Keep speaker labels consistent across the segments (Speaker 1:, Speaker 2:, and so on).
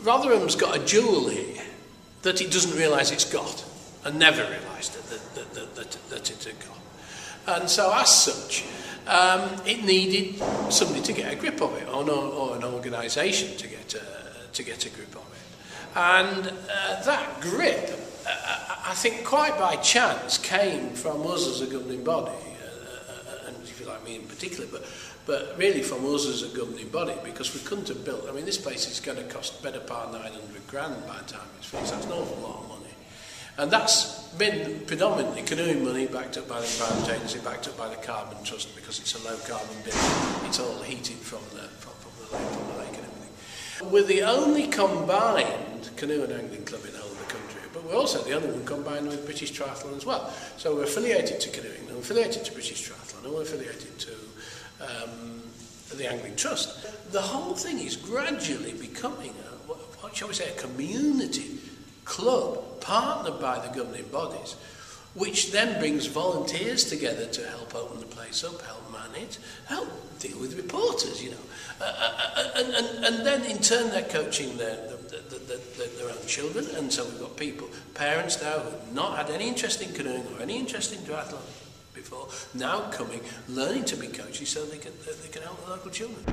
Speaker 1: Rotherham's got a jewel here that it doesn't realise it's got, and never realised that it had got. And so as such, it needed somebody to get a grip of it, or an organisation to get a grip of it. And that grip, I think quite by chance, came from us as a governing body, and if you like me in particular, but really from us as a governing body, because we couldn't have built, I mean, this place is going to cost better part 900 grand by the time it's finished. That's an awful lot of money. And that's been predominantly canoeing money, backed up by the Environment Agency, backed up by the Carbon Trust, because it's a low carbon building. It's all heated from the lake and everything. We're the only combined canoe and angling club in the whole of the country, but we're also the only one combined with British Triathlon as well. So we're affiliated to canoeing, and we're affiliated to British Triathlon, and we're affiliated to the Angling Trust. The whole thing is gradually becoming what shall we say, a community club partnered by the governing bodies, which then brings volunteers together to help open the place up, help man it, help deal with reporters, you know, and then in turn they're coaching their own children. And so we've got parents now who've not had any interest in canoeing or any interest in triathlon before, now coming, learning to be coaches so they can help the local children.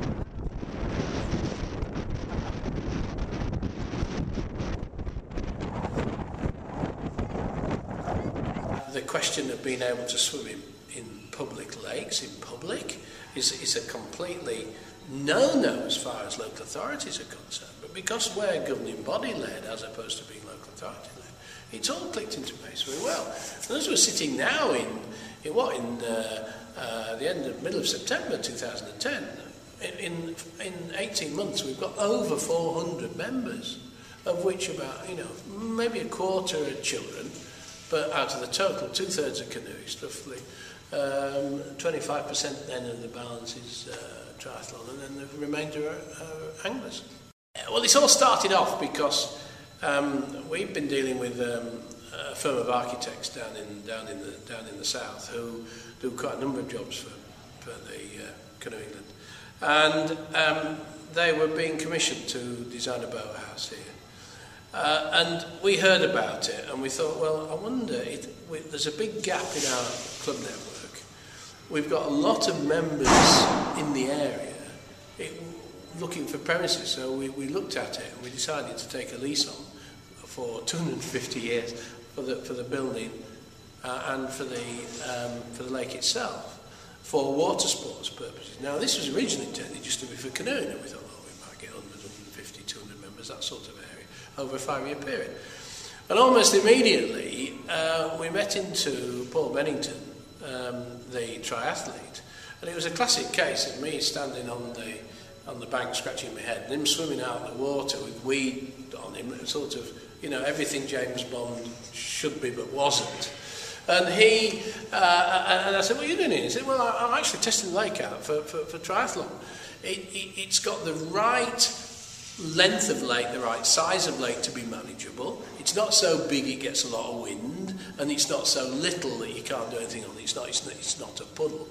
Speaker 1: The question of being able to swim in public lakes, in public, is a completely no-no as far as local authorities are concerned. But because we're governing body-led as opposed to being local authority-led, it's all clicked into place very well. And as we're sitting now in the middle of September 2010, in 18 months we've got over 400 members, of which about, maybe a quarter are children, but out of the total, 2/3 are canoeists, roughly. 25% then of the balance is triathlon, and then the remainder are anglers. Well, this all started off because we've been dealing with a firm of architects down in the south who do quite a number of jobs for the Canoe England, and they were being commissioned to design a boathouse here. And we heard about it and we thought, well, I wonder, there's a big gap in our club network. We've got a lot of members in the area looking for premises, so we looked at it and we decided to take a lease on for 250 years for the building and for the lake itself for water sports purposes. Now, this was originally intended just to be for canoeing, and we thought, oh, we might get 100, 150, 200 members, that sort of area, over a 5-year period. And almost immediately we met into Paul Bennington, the triathlete, and it was a classic case of me standing on the bank scratching my head and him swimming out in the water with weed on him, sort of, everything James Bond should be but wasn't. And and I said, what are you doing here? He said, well, I'm actually testing the lake out for triathlon. It's got the right length of lake, the right size of lake to be manageable. It's not so big it gets a lot of wind, and it's not so little that you can't do anything on it. It's not a puddle.